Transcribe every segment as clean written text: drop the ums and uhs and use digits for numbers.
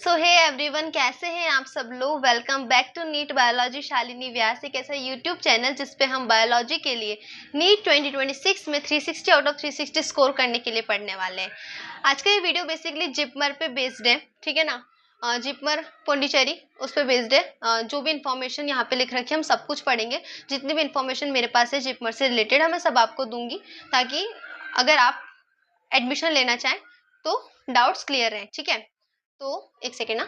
सो hey everyone, कैसे हैं आप सब लोग। Welcome back to NEET biology Shalini Vyas, एक ऐसा यूट्यूब चैनल जिस पे हम बायोलॉजी के लिए नीट 2026 में 360 आउट ऑफ 360 स्कोर करने के लिए पढ़ने वाले हैं। आज का ये वीडियो बेसिकली जिपमर पे बेस्ड है, ठीक है ना। जिपमर पौंडीचेरी उस पर बेस्ड है। जो भी इन्फॉर्मेशन यहाँ पे लिख रखी है हम सब कुछ पढ़ेंगे। जितनी भी इन्फॉर्मेशन मेरे पास है जिपमर से रिलेटेड मैं सब आपको दूंगी, ताकि अगर आप एडमिशन लेना चाहें तो डाउट्स क्लियर रहें, ठीक है। तो एक सेकेंड ना,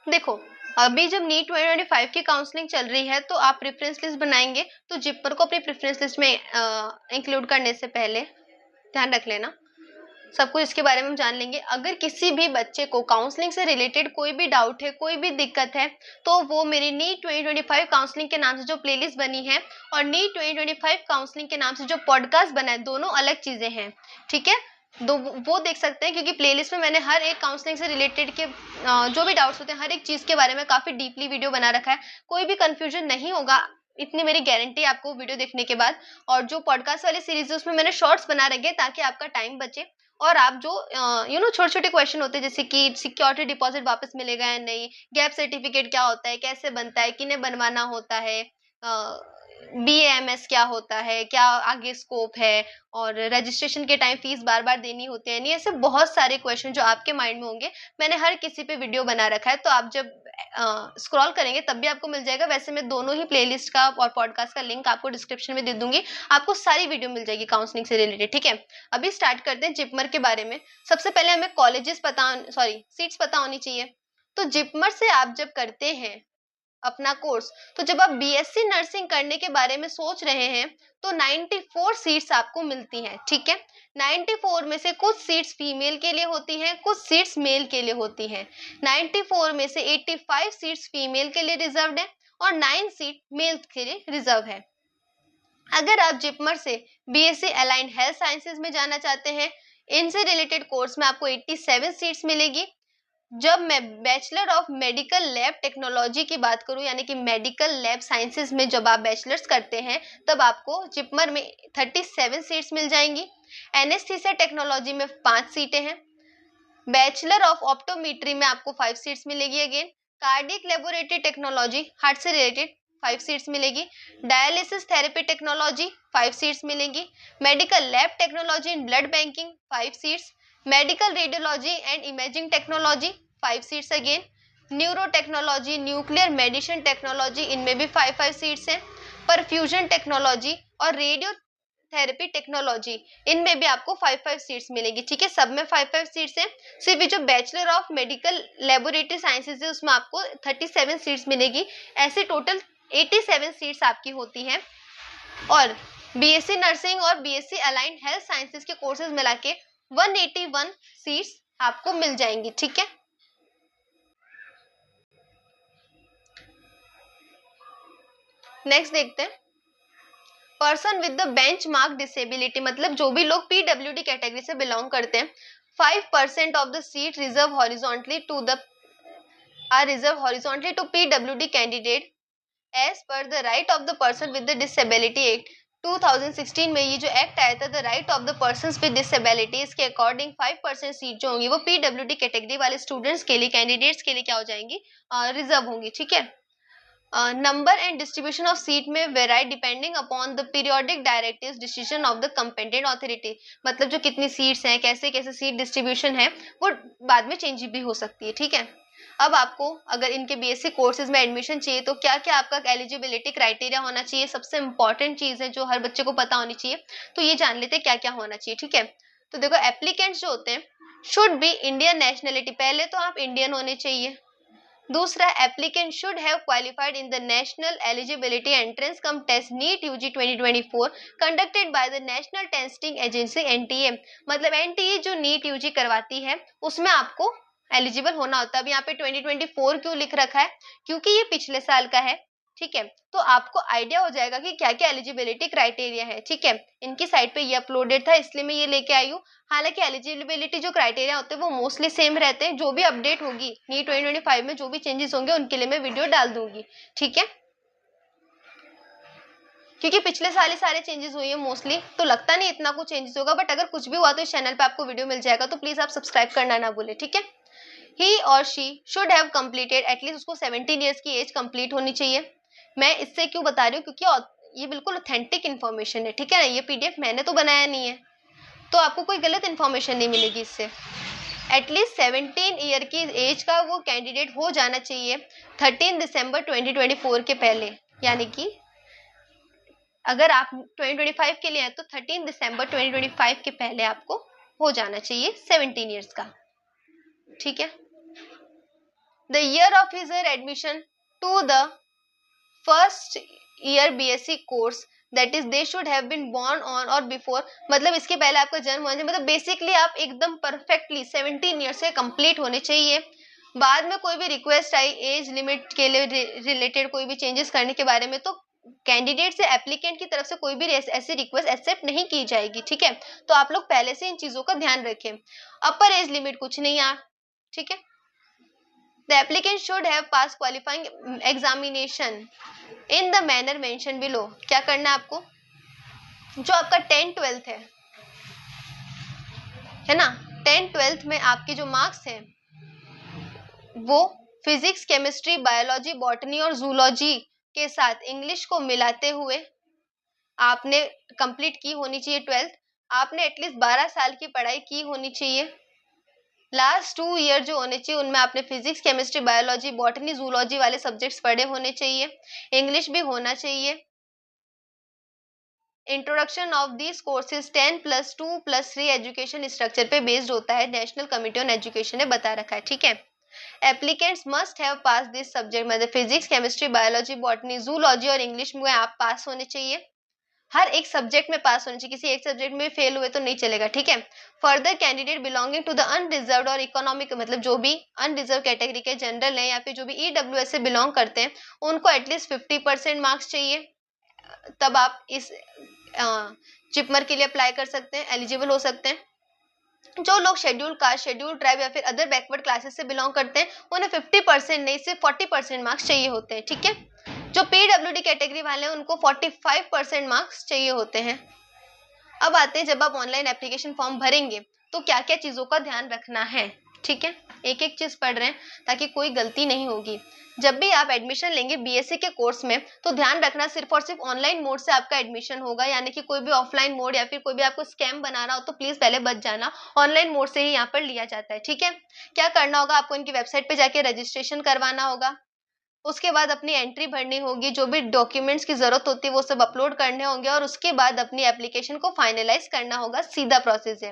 देखो अभी जब नीट 2025 की काउंसलिंग चल रही है तो आप प्रेफरेंस लिस्ट बनाएंगे तो जिपमर को अपनी प्रेफरेंस लिस्ट में इंक्लूड करने से पहले ध्यान रख लेना। सब कुछ इसके बारे में हम जान लेंगे। अगर किसी भी बच्चे को काउंसलिंग से रिलेटेड कोई भी डाउट है, कोई भी दिक्कत है, तो वो मेरी नीट 2025 काउंसलिंग के नाम से जो प्लेलिस्ट बनी है और नीट 2025 काउंसलिंग के नाम से जो पॉडकास्ट बना है, दोनों अलग चीजें हैं, ठीक है। वो देख सकते हैं, क्योंकि प्लेलिस्ट में मैंने हर एक काउंसलिंग से रिलेटेड के जो भी डाउट्स होते हैं हर एक चीज के बारे में काफी डीपली वीडियो बना रखा है। कोई भी कंफ्यूजन नहीं होगा, इतनी मेरी गारंटी आपको वीडियो देखने के बाद। और जो पॉडकास्ट वाली सीरीज है उसमें मैंने शॉर्ट्स बना रखे ताकि आपका टाइम बचे और आप जो छोटे छोटे क्वेश्चन होते हैं, जैसे कि सिक्योरिटी डिपॉजिट वापस मिलेगा या नहीं, गैप सर्टिफिकेट क्या होता है, कैसे बनता है, किन्हें बनवाना होता है, BAMS क्या होता है, क्या आगे स्कोप है, और रजिस्ट्रेशन के टाइम फीस बार बार देनी होती है नहीं, ऐसे बहुत सारे क्वेश्चन जो आपके माइंड में होंगे मैंने हर किसी पे वीडियो बना रखा है। तो आप जब स्क्रॉल करेंगे तब भी आपको मिल जाएगा। वैसे मैं दोनों ही प्लेलिस्ट का और पॉडकास्ट का लिंक आपको डिस्क्रिप्शन में दे दूंगी, आपको सारी वीडियो मिल जाएगी काउंसलिंग से रिलेटेड, ठीक है। अभी स्टार्ट करते हैं जिपमर के बारे में। सबसे पहले हमें कॉलेजेस सीट्स पता होनी चाहिए। तो जिपमर से आप जब करते हैं अपना कोर्स, तो जब आप BSc नर्सिंग करने के बारे में सोच रहे हैं तो 94 सीट्स आपको मिलती हैं, ठीक है। 94 में से कुछ सीट्स फीमेल के लिए होती हैं, कुछ सीट्स मेल के लिए होती हैं। 94 में से 85 सीट्स फीमेल के लिए रिजर्व्ड है और 9 सीट मेल के लिए रिजर्व है। अगर आप जिपमर से BSc अलाइंड हेल्थ साइंसेज में जाना चाहते हैं, इनसे रिलेटेड कोर्स में आपको 87 सीट्स मिलेगी। जब मैं bachelor of medical lab technology की बात करूं, यानी कि मेडिकल लैब साइंसेज में जब आप बैचलर्स करते हैं तब आपको जिपमर में 37 सीट्स मिल जाएंगी। एनेस्थीसिया टेक्नोलॉजी में 5 सीटें हैं। बैचलर ऑफ ऑप्टोमेट्री में आपको 5 सीट्स मिलेगी। Again cardiac laboratory technology, heart से रिलेटेड 5 सीट्स मिलेगी। डायलिसिस थेरेपी टेक्नोलॉजी 5 सीट्स मिलेंगी। Medical lab technology in blood banking 5 seats. Medical radiology and imaging technology 5 seats. Again neuro technology, nuclear medicine technology, इनमें भी 5 seats हैं। Perfusion technology और radio therapy technology, इनमें भी आपको 5 seats मिलेगी, ठीक है। सब में 5 सीट्स हैं। सिर्फ जो bachelor of medical laboratory sciences है उसमें आपको 37 सीट्स मिलेगी। ऐसे टोटल 87 सीट्स आपकी होती हैं। और BSc नर्सिंग और BSc अलाइंड हेल्थ साइंसेज के कोर्सेज मिला के 181 सीट्स आपको मिल जाएंगी, ठीक है। नेक्स्ट देखते हैं person with the benchmark disability, मतलब जो भी लोग PWD कैटेगरी से बिलोंग करते हैं, 5% of the seat reserve horizontally to PWD candidate as per the right of the person with the disability act 2016 में। ये जो एक्ट आया था the right of the person with disability, इसके अकॉर्डिंग 5% सीट जो होंगी वो PWD कैटेगरी वाले स्टूडेंट्स के लिए, कैंडिडेट्स के लिए क्या हो जाएंगी, रिजर्व होंगी, ठीक है। Number and distribution of seat में vary depending upon the periodic directives decision of the competent authority, मतलब जो कितनी सीट्स हैं, कैसे कैसे सीट डिस्ट्रीब्यूशन है, वो बाद में चेंज भी हो सकती है, ठीक है। अब आपको अगर इनके BSc कोर्सेज में एडमिशन चाहिए तो क्या क्या आपका एलिजिबिलिटी क्राइटेरिया होना चाहिए, सबसे इंपॉर्टेंट चीज है जो हर बच्चे को पता होनी चाहिए, तो ये जान लेते हैं क्या क्या होना चाहिए, ठीक है। तो देखो एप्लीकेंट्स जो होते हैं शुड बी इंडियन नेशनलिटी, पहले तो आप इंडियन होने चाहिए। दूसरा, applicant should have qualified in the national eligibility entrance cum test NEET UG 2024 conducted by the national testing agency NTA, मतलब NTA जो नीट UG करवाती है उसमें आपको एलिजिबल होना होता है। अब यहाँ पे 2024 क्यों लिख रखा है, क्योंकि ये पिछले साल का है, ठीक है। तो आपको आइडिया हो जाएगा कि क्या क्या एलिजिबिलिटी क्राइटेरिया है, ठीक है। इनकी साइट पे ये अपलोडेड था इसलिए मैं ये लेके आई हूँ। हालांकि एलिजिबिलिटी जो क्राइटेरिया होते हैं वो मोस्टली सेम रहते हैं। जो भी अपडेट होगी नीट 2025 में, जो भी चेंजेस होंगे उनके लिए मैं वीडियो डाल दूंगी, ठीक है। क्योंकि पिछले साल ही सारे चेंजेस हुए हैं मोस्टली, तो लगता नहीं इतना कुछ चेंजेस होगा, बट अगर कुछ भी हुआ तो इस चैनल पे आपको वीडियो मिल जाएगा, तो प्लीज आप सब्सक्राइब करना ना भूले, ठीक है। ही और she should have completed, at least उसको 17 ईयर्स की एज कंप्लीट होनी चाहिए। मैं इससे क्यों बता रही हूँ, क्योंकि ये बिल्कुल ऑथेंटिक इन्फॉर्मेशन है, ठीक है ना, ये पीडीएफ मैंने तो बनाया नहीं है, तो आपको कोई गलत इन्फॉर्मेशन नहीं मिलेगी इससे। एटलीस्ट 17 ईयर की एज का वो कैंडिडेट हो जाना चाहिए 13 दिसंबर 2024 के पहले, यानी कि अगर आप 2025 के लिए हैं तो 13 दिसंबर 2025 के पहले आपको हो जाना चाहिए 17 ईयर्स का, ठीक है। The year of his admission to the first year BSc course, that is they should have been born on or before, मतलब इसके पहले आपका जन्म होना चाहिए, मतलब बेसिकली आप एकदम परफेक्टली 17 ईयर से कंप्लीट होने चाहिए। बाद में कोई भी रिक्वेस्ट आई एज लिमिट के लिए रिलेटेड कोई भी चेंजेस करने के बारे में, तो कैंडिडेट से एप्लीकेंट की तरफ से कोई भी ऐसी रिक्वेस्ट एक्सेप्ट नहीं की जाएगी, ठीक है। तो आप लोग पहले से इन चीजों का ध्यान रखें। अपर एज लिमिट कुछ नहीं है, ठीक है। The applicant should have pass qualifying examination in the manner mention below. क्या करना है आपको, जो आपका 10th-12th है ना, 10th-12th में आपके जो मार्क्स हैं वो फिजिक्स, केमिस्ट्री, बायोलॉजी, बॉटनी और जूलॉजी के साथ इंग्लिश को मिलाते हुए आपने कंप्लीट की होनी चाहिए 12th। आपने एटलीस्ट 12 साल की पढ़ाई की होनी चाहिए। लास्ट 2 ईयर जो होने चाहिए उनमें आपने physics, chemistry, biology, botany, zoology वाले सब्जेक्ट्स पढ़े होने चाहिए। इंग्लिश भी होना चाहिए। Introduction of this courses 10+2+3 education structure पे बेस्ड होता है, नेशनल कमिटी ऑन एजुकेशन ने बता रखा है, ठीक है। Applicants must have pass this subject, मतलब physics, chemistry, biology, botany, zoology और इंग्लिश में आप पास होने चाहिए। हर एक सब्जेक्ट में पास होने चाहिए, किसी एक सब्जेक्ट में फेल हुए तो नहीं चलेगा, ठीक है। Further candidate belonging to the unreserved or economic, मतलब जो भी अनरिजर्व कैटेगरी के जनरल है या फिर जो भी ईडब्ल्यूएस से बिलोंग करते हैं उनको एटलीस्ट 50% मार्क्स चाहिए, तब आप इस चिपमर के लिए अप्लाई कर सकते हैं, एलिजिबल हो सकते हैं। जो लोग शेड्यूल कास्ट, शेड्यूल ट्राइब या फिर अदर बैकवर्ड क्लासेस से बिलोंग करते हैं उन्हें 50% नहीं सिर्फ 40% मार्क्स चाहिए होते हैं, ठीक है। जो पीडब्ल्यूडी कैटेगरी वाले हैं उनको 45% मार्क्स चाहिए होते हैं। अब आते हैं जब आप ऑनलाइन एप्लीकेशन फॉर्म भरेंगे तो क्या क्या चीजों का ध्यान रखना है, ठीक है। एक एक चीज पढ़ रहे हैं ताकि कोई गलती नहीं होगी। जब भी आप एडमिशन लेंगे बीएससी के कोर्स में तो ध्यान रखना सिर्फ और सिर्फ ऑनलाइन मोड से आपका एडमिशन होगा, यानी कि कोई भी ऑफलाइन मोड या फिर कोई भी आपको स्कैम बना रहा हो तो प्लीज पहले बच जाना, ऑनलाइन मोड से ही यहाँ पर लिया जाता है, ठीक है। क्या करना होगा, आपको इनकी वेबसाइट पे जाके रजिस्ट्रेशन करवाना होगा, उसके बाद अपनी एंट्री भरनी होगी, जो भी डॉक्यूमेंट्स की जरूरत होती है वो सब अपलोड करने होंगे और उसके बाद अपनी एप्लीकेशन को फाइनलाइज करना होगा, सीधा प्रोसेस है।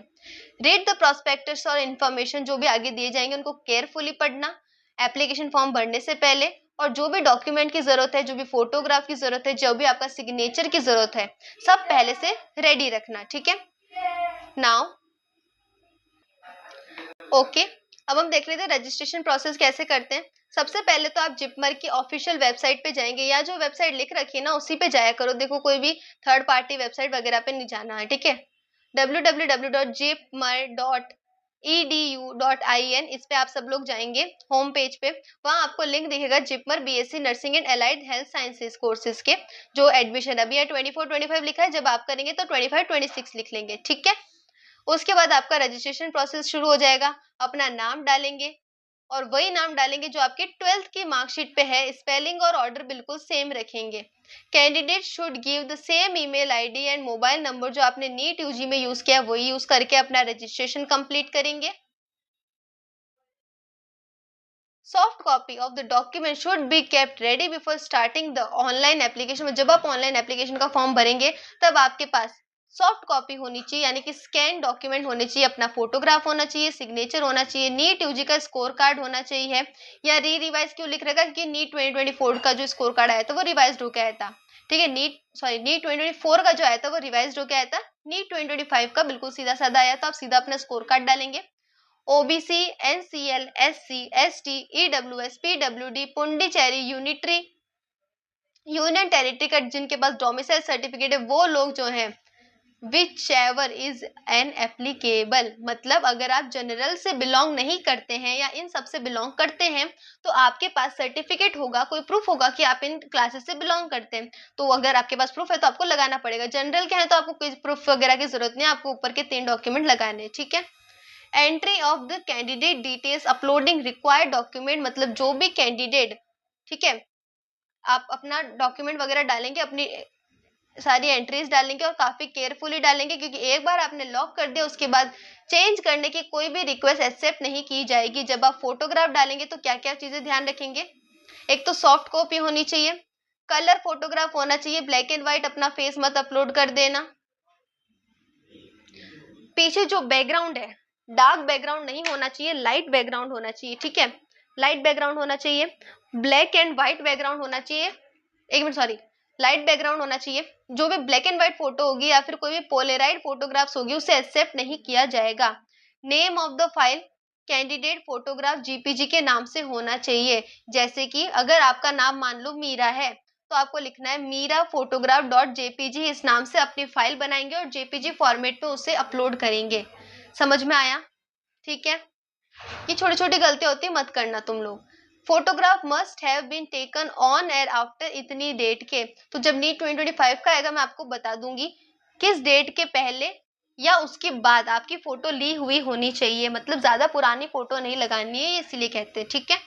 रीड द प्रोस्पेक्टस और इन्फॉर्मेशन जो भी आगे दिए जाएंगे उनको केयरफुली पढ़ना एप्लीकेशन फॉर्म भरने से पहले, और जो भी डॉक्यूमेंट की जरूरत है, जो भी फोटोग्राफ की जरूरत है, जो भी आपका सिग्नेचर की जरूरत है, सब पहले से रेडी रखना, ठीक है। नाउ ओके, अब हम देख लेते हैं रजिस्ट्रेशन प्रोसेस कैसे करते हैं। सबसे पहले तो आप जिपमर की ऑफिशियल वेबसाइट पे जाएंगे, या जो वेबसाइट लिख रखी है ना उसी पे जाया करो, देखो कोई भी थर्ड पार्टी वेबसाइट वगैरह पे नहीं जाना है, ठीक है। www.jipmer.edu.in, इस पे आप सब लोग जाएंगे होम पेज पे, वहां आपको लिंक दिखेगा JIPMER BSc nursing and allied health sciences courses के जो एडमिशन अभी है 24-25 लिखा है, जब आप करेंगे तो 25-26 लिख लेंगे, ठीक है। उसके बाद आपका रजिस्ट्रेशन प्रोसेस शुरू हो जाएगा। अपना नाम डालेंगे और वही नाम डालेंगे जो आपके 12th की मार्कशीट पे है, स्पेलिंग और ऑर्डर बिल्कुल सेम रखेंगे। Candidate should give the same email ID and mobile number जो आपने नीट यूजी में यूज किया वही यूज करके अपना रजिस्ट्रेशन कंप्लीट करेंगे। Soft copy of the document should be kept ready before starting the online application. जब आप ऑनलाइन एप्लीकेशन का फॉर्म भरेंगे तब आपके पास सॉफ्ट कॉपी होनी चाहिए, यानी कि स्कैन डॉक्यूमेंट होने चाहिए, अपना फोटोग्राफ होना चाहिए, सिग्नेचर होना चाहिए, नीट यूजी का स्कोर कार्ड होना चाहिए। या रिवाइज क्यों लिख रखा है कि नीट 2024 का जो स्कोर कार्ड आया था वो रिवाइज होकर आया था, ठीक है। नीट 2024 का जो आया था वो रिवाइज होकर आया था, नीट 2025 का बिल्कुल सीधा साधा आया था। आप सीधा अपना स्कोर कार्ड डालेंगे। OBC, NCL, SC, ST, EWS, PWD, Pondicherry, unitary, union territory का जिनके पास डोमिसाइल सर्टिफिकेट है वो लोग जो हैं which ever is an applicable, मतलब अगर आप जनरल से बिलोंग नहीं करते हैं या इन सब से बिलोंग करते हैं तो आपके पास सर्टिफिकेट होगा, कोई प्रूफ होगा कि आप इन क्लासेस से बिलोंग करते हैं। तो अगर आपके पास प्रूफ है तो आपको लगाना पड़ेगा। जनरल के हैं तो आपको कोई प्रूफ वगैरह की जरूरत नहीं है, आपको ऊपर के 3 डॉक्यूमेंट लगाने, ठीक है। Entry of the candidate details, uploading required document, मतलब जो भी कैंडिडेट, ठीक है, आप अपना डॉक्यूमेंट वगैरह डालेंगे, अपनी सारी एंट्रीज डालेंगे और काफी केयरफुली डालेंगे, क्योंकि एक बार आपने लॉक कर दिया उसके बाद चेंज करने की कोई भी रिक्वेस्ट एक्सेप्ट नहीं की जाएगी। जब आप फोटोग्राफ डालेंगे तो क्या क्या चीजें ध्यान रखेंगे, एक तो सॉफ्ट कॉपी होनी चाहिए, कलर फोटोग्राफ होना चाहिए, ब्लैक एंड व्हाइट अपना फेस मत अपलोड कर देना। पीछे जो बैकग्राउंड है डार्क बैकग्राउंड नहीं होना चाहिए, लाइट बैकग्राउंड होना चाहिए, ठीक है, लाइट बैकग्राउंड होना चाहिए। ब्लैक एंड व्हाइट बैकग्राउंड होना चाहिए, एक मिनट सॉरी, लाइट बैकग्राउंड होना चाहिए। जो भी ब्लैक एंड व्हाइट फोटो होगी या फिर कोई भी पोलराइड फोटोग्राफ्स होगी उसे एक्सेप्ट नहीं किया जाएगा। Name of the file candidate photograph GPG के नाम से होना चाहिए। जैसे कि अगर आपका नाम मान लो मीरा है तो आपको लिखना है मीरा फोटोग्राफ डॉट जेपीजी, इस नाम से अपनी फाइल बनाएंगे और जेपीजी फॉर्मेट में उसे अपलोड करेंगे। समझ में आया, ठीक है। ये छोटी छोटी गलतियां होती है, मत करना तुम लोग। Photograph must have been taken on or after इतनी डेट के, तो जब नीट 2025 का आएगा मैं आपको बता दूंगी किस डेट के पहले या उसके बाद आपकी फोटो ली हुई होनी चाहिए, मतलब ज्यादा पुरानी फोटो नहीं लगानी है, इसीलिए कहते हैं, ठीक है।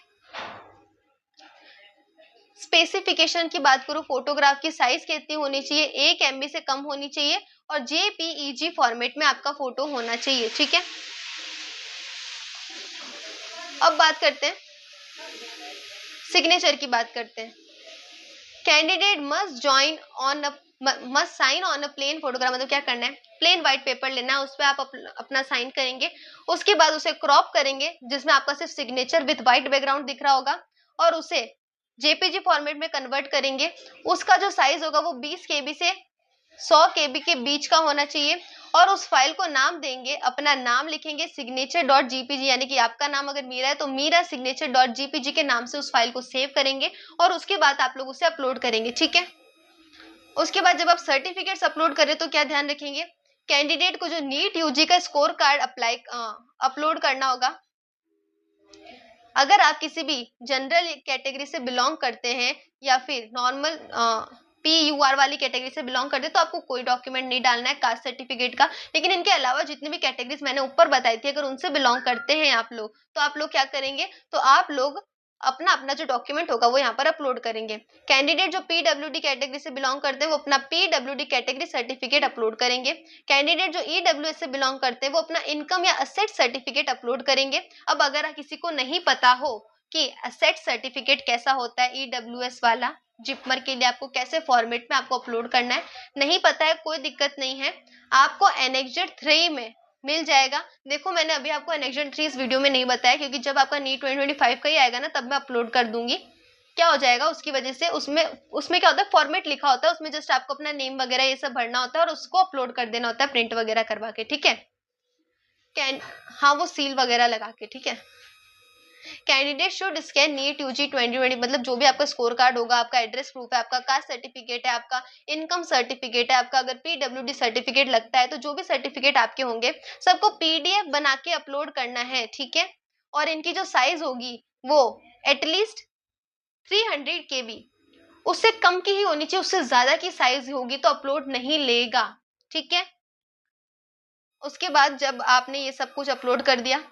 स्पेसिफिकेशन की बात करूं, फोटोग्राफ की साइज कितनी होनी चाहिए, 1 MB से कम होनी चाहिए और JPEG फॉर्मेट में आपका फोटो होना चाहिए, ठीक है। अब बात करते हैं सिग्नेचर की बात करते हैं। Candidate must join on must sign on a plain photograph, मतलब क्या करना है, प्लेन व्हाइट पेपर लेना है, उस पर आप अपना साइन करेंगे, उसके बाद उसे क्रॉप करेंगे जिसमें आपका सिर्फ सिग्नेचर विद व्हाइट बैकग्राउंड दिख रहा होगा और उसे जेपीजी फॉर्मेट में कन्वर्ट करेंगे। उसका जो साइज होगा वो 20 KB से 100 KB के बीच का होना चाहिए और उस फाइल को नाम देंगे, अपना नाम लिखेंगे सिग्नेचर डॉट जीपीजी, यानी कि आपका नाम अगर मीरा है तो मीरा सिग्नेचर डॉट जीपीजी के नाम से उस फाइल को सेव करेंगे और उसके बाद आप लोग उसे अपलोड करेंगे, ठीक है। उसके बाद जब आप सर्टिफिकेट्स अपलोड करें तो क्या ध्यान रखेंगे, कैंडिडेट को जो नीट यूजी का स्कोर कार्ड अपलोड करना होगा। अगर आप किसी भी जनरल कैटेगरी से बिलोंग करते हैं या फिर नॉर्मल PUR वाली कैटेगरी से बिलोंग करते हैं तो आपको कोई डॉक्यूमेंट नहीं डालना है कास्ट सर्टिफिकेट का, लेकिन इनके अलावा जितनी भी कैटेगरीज मैंने ऊपर बताई थी अगर उनसे बिलोंग करते हैं आप लोग तो आप लोग क्या करेंगे, तो आप लोग अपना अपना जो डॉक्यूमेंट होगा वो यहाँ पर अपलोड करेंगे। कैंडिडेट जो PWD कैटेगरी से बिलोंग करते हैं वो अपना PWD कैटेगरी सर्टिफिकेट अपलोड करेंगे। कैंडिडेट जो EWS से बिलोंग करते हैं वो अपना इनकम या असेट सर्टिफिकेट अपलोड करेंगे। अब अगर किसी को नहीं पता हो कि असेट सर्टिफिकेट कैसा होता है, EWS वाला जिपमर के लिए आपको कैसे फॉर्मेट में आपको अपलोड करना है, नहीं पता है कोई दिक्कत नहीं है, आपको एनेक्स्ड 3 में मिल जाएगा। देखो मैंने अभी आपको एनेक्स्ड 3 इस वीडियो में नहीं बताया क्योंकि जब आपका नीट 2025 का ही आएगा ना तब मैं अपलोड कर दूंगी। क्या हो जाएगा उसकी वजह से, उसमें क्या होता है, फॉर्मेट लिखा होता है, उसमें जस्ट आपको अपना नेम वगैरह ये सब भरना होता है और उसको अपलोड कर देना होता है प्रिंट वगैरह करवा के, ठीक है। हाँ वो सील वगैरह लगा के, ठीक है। Candidate should scan NEET UG 2020, मतलब जो भी आपका स्कोर कार्ड होगा, आपका एड्रेस प्रूफ है, आपका कास्ट सर्टिफिकेट है, आपका इनकम सर्टिफिकेट है, आपका अगर PWD सर्टिफिकेट लगता है तो जो भी सर्टिफिकेट आपके होंगे सबको PDF बना के अपलोड करना है, ठीक है। और इनकी जो साइज होगी वो एटलीस्ट 300 KB, उससे कम की ही होनी चाहिए, उससे ज्यादा की साइज होगी तो अपलोड नहीं लेगा, ठीक है। उसके बाद जब आपने ये सब कुछ अपलोड कर दिया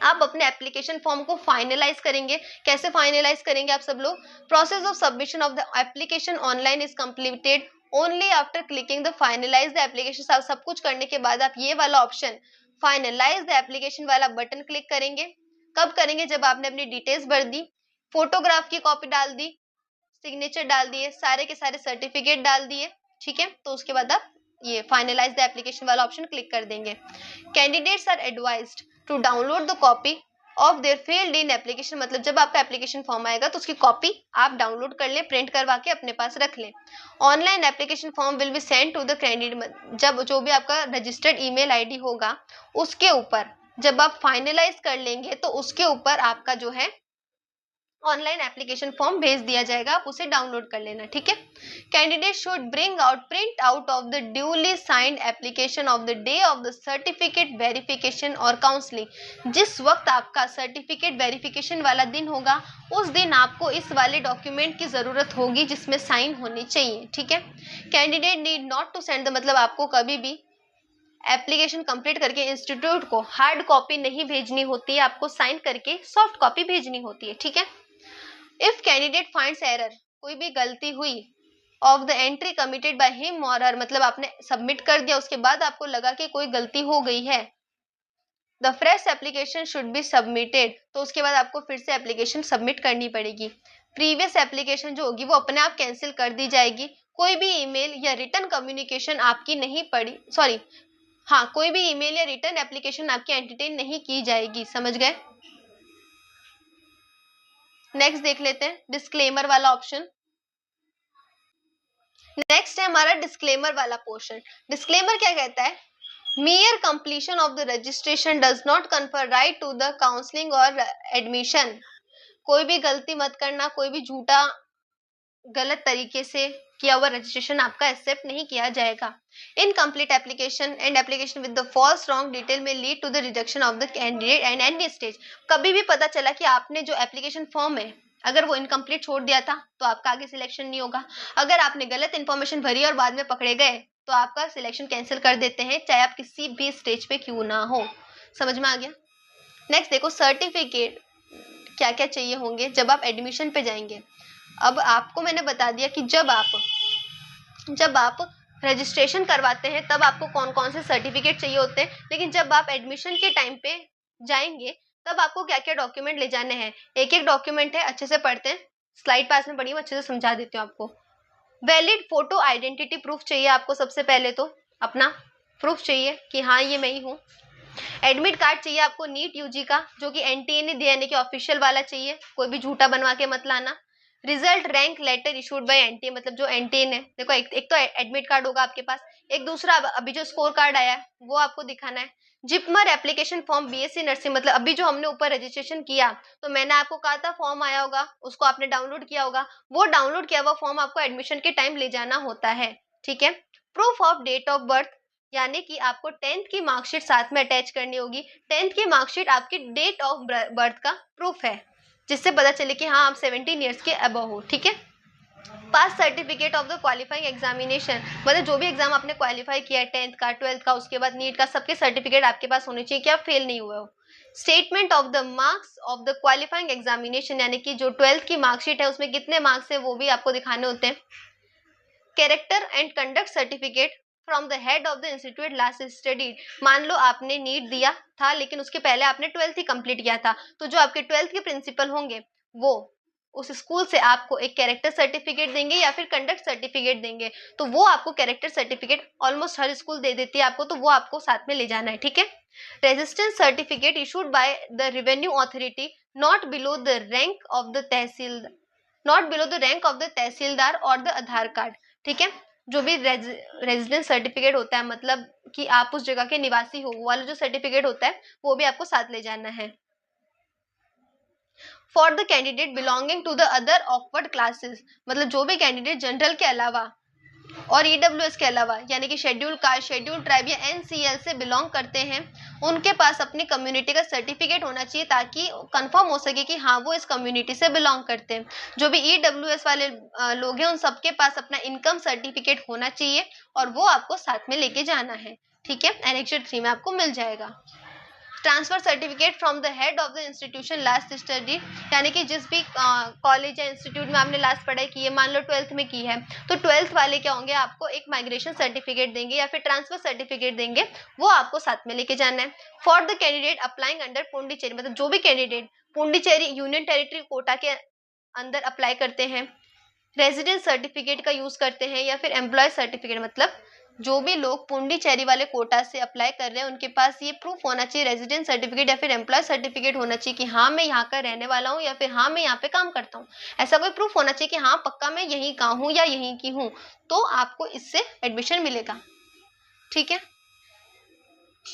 आप अपने एप्लीकेशन फॉर्म को फाइनलाइज करेंगे। कैसे फाइनलाइज करेंगे आप सब लोग, process of submission of the application online is completed only after clicking the finalise the application. सब कुछ करने के बाद आप ये वाला ऑप्शन फाइनलाइज द एप्लीकेशन वाला बटन क्लिक करेंगे। कब करेंगे, जब आपने अपनी डिटेल्स भर दी, फोटोग्राफ की कॉपी डाल दी, सिग्नेचर डाल दिए, सारे के सारे सर्टिफिकेट डाल दिए, ठीक है, तो उसके बाद आप ये फाइनलाइज द एप्लीकेशन वाला ऑप्शन क्लिक कर देंगे। Candidates are advised to download the copy of their filled in application, मतलब जब आपका एप्लीकेशन फॉर्म आएगा तो उसकी कॉपी आप डाउनलोड कर लें, प्रिंट करवा के अपने पास रख लें। Online application form will be send to the candidate, जब जो भी आपका रजिस्टर्ड ईमेल आईडी होगा उसके ऊपर जब आप फाइनलाइज कर लेंगे तो उसके ऊपर आपका जो है ऑनलाइन एप्लीकेशन फॉर्म भेज दिया जाएगा, आप उसे डाउनलोड कर लेना, ठीक है। Candidate should bring out print out of the duly signed application of the day of the certificate verification और काउंसलिंग। जिस वक्त आपका सर्टिफिकेट वेरिफिकेशन वाला दिन होगा उस दिन आपको इस वाले डॉक्यूमेंट की जरूरत होगी जिसमें साइन होनी चाहिए, ठीक है। Candidate need not to send the, मतलब आपको कभी भी एप्लीकेशन कंप्लीट करके इंस्टीट्यूट को हार्ड कॉपी नहीं भेजनी होती है, आपको साइन करके सॉफ्ट कॉपी भेजनी होती है, ठीक है। इफ कैंडिडेट फाइंड्स एरर, कोई भी गलती हुई of the entry committed by him और हर, मतलब आपने सबमिट कर दिया उसके बाद आपको लगा कि कोई गलती हो गई है, the fresh application should be submitted, तो उसके बाद आपको फिर से एप्लीकेशन सबमिट करनी पड़ेगी। प्रीवियस एप्लीकेशन जो होगी वो अपने आप कैंसिल कर दी जाएगी। कोई भी ईमेल या रिटर्न कम्युनिकेशन आपकी नहीं पड़ी, सॉरी हाँ, कोई भी ईमेल या रिटर्न एप्लीकेशन आपकी एंटरटेन नहीं की जाएगी, समझ गए। नेक्स्ट देख लेते हैं डिस्क्लेमर वाला ऑप्शन। नेक्स्ट है हमारा डिस्क्लेमर वाला पोर्शन। डिस्क्लेमर क्या कहता है, mere completion of the registration does not confer right to the counseling or admission। कोई भी गलती मत करना, कोई भी झूठा गलत तरीके से किया हुआ रजिस्ट्रेशन आपका एक्सेप्ट नहीं किया जाएगा। Incomplete application and application with the false wrong detail may lead to the rejection of the candidate and any stage. कभी भी पता चला कि आपने जो एप्लीकेशन फॉर्म है अगर वो इनकम्प्लीट छोड़ दिया था तो आपका आगे सिलेक्शन नहीं होगा। अगर आपने गलत इन्फॉर्मेशन भरी और बाद में पकड़े गए तो आपका सिलेक्शन कैंसिल कर देते हैं, चाहे आप किसी भी स्टेज पे क्यों ना हो। समझ में आ गया। नेक्स्ट देखो सर्टिफिकेट क्या क्या चाहिए होंगे जब आप एडमिशन पे जाएंगे। अब आपको मैंने बता दिया कि जब आप रजिस्ट्रेशन करवाते हैं तब आपको कौन कौन से सर्टिफिकेट चाहिए होते हैं, लेकिन जब आप एडमिशन के टाइम पे जाएंगे तब आपको क्या क्या डॉक्यूमेंट ले जाने हैं। एक एक डॉक्यूमेंट है, अच्छे से पढ़ते हैं, स्लाइड पास में पढ़ी, अच्छे से समझा देती हूँ आपको। वैलिड फोटो आइडेंटिटी प्रूफ चाहिए आपको, सबसे पहले तो अपना प्रूफ चाहिए कि हाँ ये मैं ही हूँ। एडमिट कार्ड चाहिए आपको नीट यूजी का, जो कि एनटीए ने दिया, यानी कि ऑफिशियल वाला चाहिए, कोई भी झूठा बनवा के मत लाना। Result rank letter issued by NTA, मतलब जो एनटीए ने, देखो एक तो एडमिट कार्ड होगा आपके पास, एक दूसरा अभी जो स्कोर कार्ड आया है वो आपको दिखाना है। JIPMER application form BSc nursing, मतलब अभी जो हमने ऊपर रजिस्ट्रेशन किया तो मैंने आपको कहा था फॉर्म आया होगा, उसको आपने डाउनलोड किया होगा, वो डाउनलोड किया हुआ फॉर्म आपको एडमिशन के टाइम ले जाना होता है, ठीक है। Proof of date of birth, यानी कि आपको 10th की मार्कशीट साथ में अटैच करनी होगी। 10th की मार्कशीट आपकी डेट ऑफ बर्थ का प्रूफ है, जिससे पता चले कि हाँ आप 17 ईयर्स के अबव हो, ठीक है। Pass certificate of the qualifying examination, मतलब जो भी एग्जाम आपने क्वालिफाई किया है 10th का 12th का उसके बाद नीट का, सबके सर्टिफिकेट आपके पास होने चाहिए कि आप फेल नहीं हुए हो। Statement of the marks of the qualifying examination, यानी कि जो 12th की मार्कशीट है उसमें कितने मार्क्स है वो भी आपको दिखाने होते हैं। Character and conduct certificate from the head of the institute last study, मान लो आपने नीट दिया था लेकिन उसके पहले आपने 12th ही कंप्लीट किया था, तो जो आपके 12th के प्रिंसिपल होंगे वो उस स्कूल से आपको एक कैरेक्टर सर्टिफिकेट देंगे या फिर कंडक्ट सर्टिफिकेट देंगे, तो वो आपको कैरेक्टर सर्टिफिकेट ऑलमोस्ट हर स्कूल दे देती है आपको, तो वो आपको साथ में ले जाना है, ठीक है। Residence certificate issued by the revenue authority not below the rank of the tehsildar or the Aadhaar card, ठीक है। जो भी रेजिडेंस सर्टिफिकेट होता है, मतलब कि आप उस जगह के निवासी हो, वो वाला जो सर्टिफिकेट होता है वो भी आपको साथ ले जाना है। For the candidate belonging to the other backward classes, मतलब जो भी कैंडिडेट जनरल के अलावा और ईडब्ल्यूएस के अलावा, यानी कि शेड्यूल कास्ट, शेड्यूल ट्राइब या एनसीएल से बिलोंग करते हैं, उनके पास अपनी कम्युनिटी का सर्टिफिकेट होना चाहिए ताकि कंफर्म हो सके कि हाँ वो इस कम्युनिटी से बिलोंग करते हैं। जो भी ईडब्ल्यूएस वाले लोग हैं उन सबके पास अपना इनकम सर्टिफिकेट होना चाहिए और वो आपको साथ में लेके जाना है, ठीक है। एनेक्सर 3 में आपको मिल जाएगा। Transfer certificate from the head of the institution last study, यानी कि जिस भी कॉलेज या इंस्टीट्यूट में आपने लास्ट पढ़ाई की है, मान लो 12th में की है, तो 12th वाले क्या होंगे, आपको एक माइग्रेशन सर्टिफिकेट देंगे या फिर ट्रांसफर सर्टिफिकेट देंगे, वो आपको साथ में लेके जाना है। For the candidate applying under Puducherry, मतलब जो भी candidate Puducherry union territory quota के अंदर अप्लाई करते हैं, रेजिडेंस सर्टिफिकेट का यूज करते हैं या फिर एम्प्लॉय सर्टिफिकेट, मतलब जो भी लोग पुडुचेरी वाले कोटा से अप्लाई कर रहे हैं उनके पास ये प्रूफ होना चाहिए, रेजिडेंस सर्टिफिकेट या फिर एम्प्लॉय सर्टिफिकेट होना चाहिए कि हाँ मैं यहाँ का रहने वाला हूँ या फिर हाँ मैं यहाँ पे काम करता हूँ। ऐसा कोई प्रूफ होना चाहिए कि हाँ पक्का मैं यहीं का हूँ या यहीं की हूँ, तो आपको इससे एडमिशन मिलेगा, ठीक है।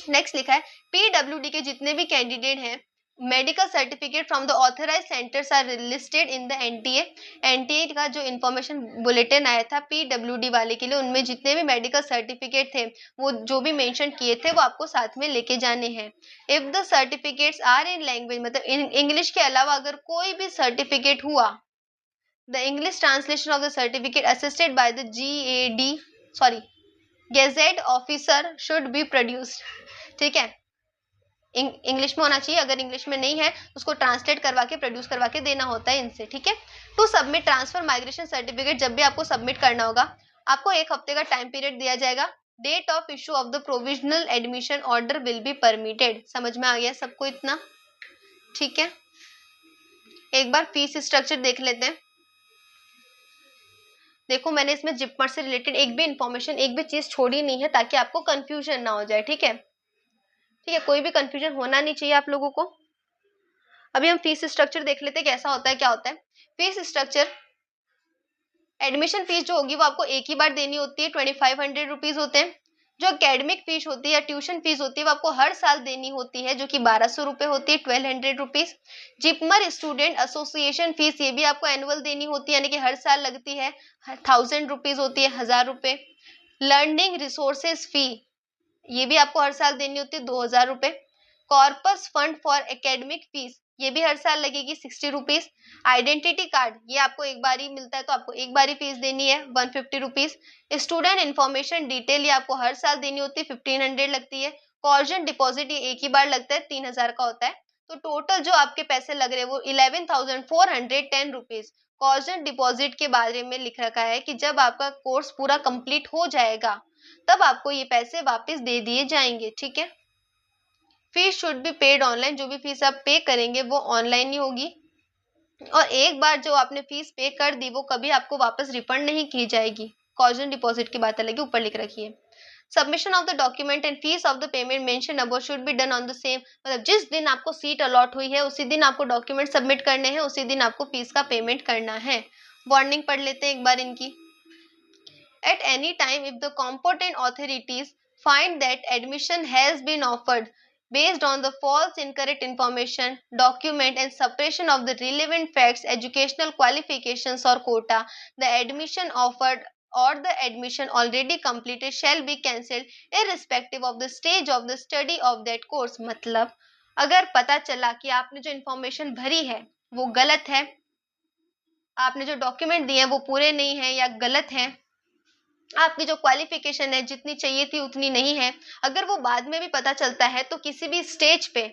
नेक्स्ट लिखा है पीडब्ल्यूडी के जितने भी कैंडिडेट हैं medical certificate from the authorise centres are listed in the NTA. NTA का जो इन्फॉर्मेशन बुलेटिन आया था पीडब्ल्यूडी वाले के लिए, उनमें जितने भी मेडिकल सर्टिफिकेट थे वो जो भी मेंशन किए थे वो आपको साथ में लेके जाने हैं। If the certificates are in language, मतलब इंग्लिश के अलावा अगर कोई भी सर्टिफिकेट हुआ, the English translation of the certificate assisted by the gazette officer should be produced. ठीक है, इंग्लिश में होना चाहिए, अगर इंग्लिश में नहीं है उसको ट्रांसलेट करवा के प्रोड्यूस करवा के देना होता है इनसे। ठीक है, to submit transfer migration certificate, जब भी आपको सबमिट करना होगा आपको 1 हफ्ते का टाइम पीरियड दिया जाएगा। Date of issue of the provisional admission order will be permitted. समझ में आ गया सबको इतना? ठीक है, एक बार फीस स्ट्रक्चर देख लेते हैं। देखो मैंने इसमें जिपमर से रिलेटेड एक भी इंफॉर्मेशन, एक भी चीज छोड़ी नहीं है ताकि आपको कंफ्यूजन ना हो जाए। ठीक है, ठीक है, कोई भी कंफ्यूजन होना नहीं चाहिए आप लोगों को। अभी हम फीस स्ट्रक्चर देख लेते हैं कैसा होता है, क्या होता है फीस स्ट्रक्चर। एडमिशन फीस जो होगी वो आपको एक ही बार देनी होती है, 2500 रुपीज होते हैं। जो एकेडमिक फीस होती है या ट्यूशन फीस होती है वो आपको हर साल देनी होती है, जो कि 1200 रुपए होती है, 1200 rupees. JIPMER student association fees, ये भी आपको एनुअल देनी होती है, यानी कि हर साल लगती है, 1000 रुपीज होती है, 1000 रुपए। लर्निंग रिसोर्सेज फी, ये भी आपको हर साल देनी होती है, 2000 रुपए। Corpus fund for academic fees, ये भी हर साल लगेगी, 60 रुपीज। आइडेंटिटी कार्ड, ये आपको एक बार ही मिलता है तो आपको एक बार ही फीस देनी है, 150 रुपीज। स्टूडेंट इन्फॉर्मेशन डिटेल, ये आपको हर साल देनी होती है, 1500 लगती है। कॉर्जन डिपॉजिट, ये एक ही बार लगता है, 3000 का होता है। तो टोटल जो आपके पैसे लग रहे हैं वो 11,410 रुपीज कॉर्जन डिपॉजिट के बारे में लिख रखा है कि जब आपका कोर्स पूरा कंप्लीट हो जाएगा तब आपको ये पैसे वापस दे दिए जाएंगे। ठीक है, fees should be paid online, जो भी फीस आप पे करेंगे वो ऑनलाइन ही होगी, और एक बार जो आपने फीस पे कर दी वो कभी आपको वापस रिफंड नहीं की जाएगी। कॉर्जन डिपॉजिट की बात अलग है, ऊपर लिख रखी है। Submission of the document and fees of the payment mention above should be done on the same, मतलब जिस दिन आपको सीट अलॉट हुई है उसी दिन आपको डॉक्यूमेंट सबमिट करने हैं, उसी दिन आपको फीस का पेमेंट करना है। वार्निंग पढ़ लेते हैं एक बार इनकी। At any time, if the competent authorities find that admission has been offered based on the false, incorrect information, document and suppression of the relevant facts, educational qualifications or quota, the admission offered or the admission already completed shall be cancelled irrespective of the stage of the study of that course। मतलब अगर पता चला कि आपने जो information भरी है वो गलत है, आपने जो डॉक्यूमेंट दिए हैं वो पूरे नहीं है या गलत है, आपकी जो क्वालिफिकेशन है जितनी चाहिए थी उतनी नहीं है, अगर वो बाद में भी पता चलता है तो किसी भी स्टेज पे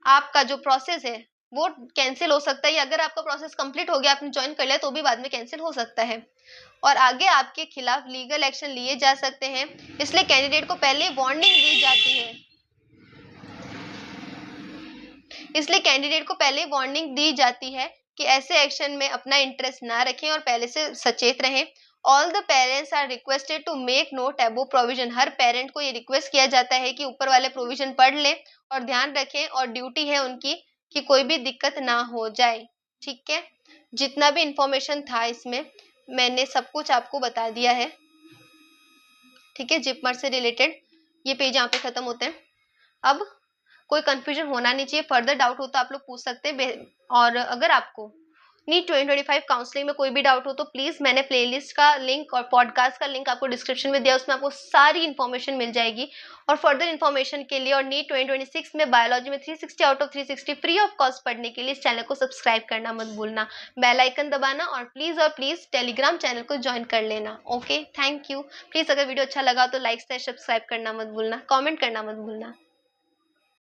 आपका जो प्रोसेस है वो कैंसिल हो सकता है, या अगर आपका प्रोसेस कंप्लीट हो गया, आपने ज्वाइन कर लिया तो भी बाद में कैंसिल हो सकता है और आगे आपके खिलाफ लीगल एक्शन लिए जा सकते हैं। इसलिए कैंडिडेट को पहले वार्निंग दी जाती है, इसलिए कैंडिडेट को पहले वार्निंग दी जाती है कि ऐसे एक्शन में अपना इंटरेस्ट ना रखें और पहले से सचेत रहें। All the parents are requested to make note above provision, हर पेरेंट को ये रिक्वेस्ट किया जाता है कि ऊपर वाले प्रोविजन पढ़ लें और ध्यान रखें, और ड्यूटी है उनकी कि कोई भी दिक्कत ना हो जाए। ठीक है, जितना भी इंफॉर्मेशन था इसमें मैंने सब कुछ आपको बता दिया है। ठीक है, जिपमर से रिलेटेड ये पेज यहाँ पे खत्म होते हैं। अब कोई कंफ्यूजन होना नहीं चाहिए, फर्दर डाउट हो तो आप लोग पूछ सकते हैं, और अगर आपको नीट 2025 काउंसलिंग में कोई भी डाउट हो तो प्लीज मैंने प्लेलिस्ट का लिंक और पॉडकास्ट का लिंक आपको डिस्क्रिप्शन में दिया, उसमें आपको सारी इन्फॉर्मेशन मिल जाएगी। और फर्दर इन्फॉर्मेशन के लिए और नीट 2026 में बायोलॉजी में 360 out of 360 free of cost पढ़ने के लिए इस चैनल को सब्सक्राइब करना मत भूलना, बेल आइकन दबाना, और प्लीज टेलीग्राम चैनल को ज्वाइन कर लेना। Okay, thank you. प्लीज अगर वीडियो अच्छा लगा तो लाइक शेयर सब्सक्राइब करना मत भूलना, कॉमेंट करना मत भूलना।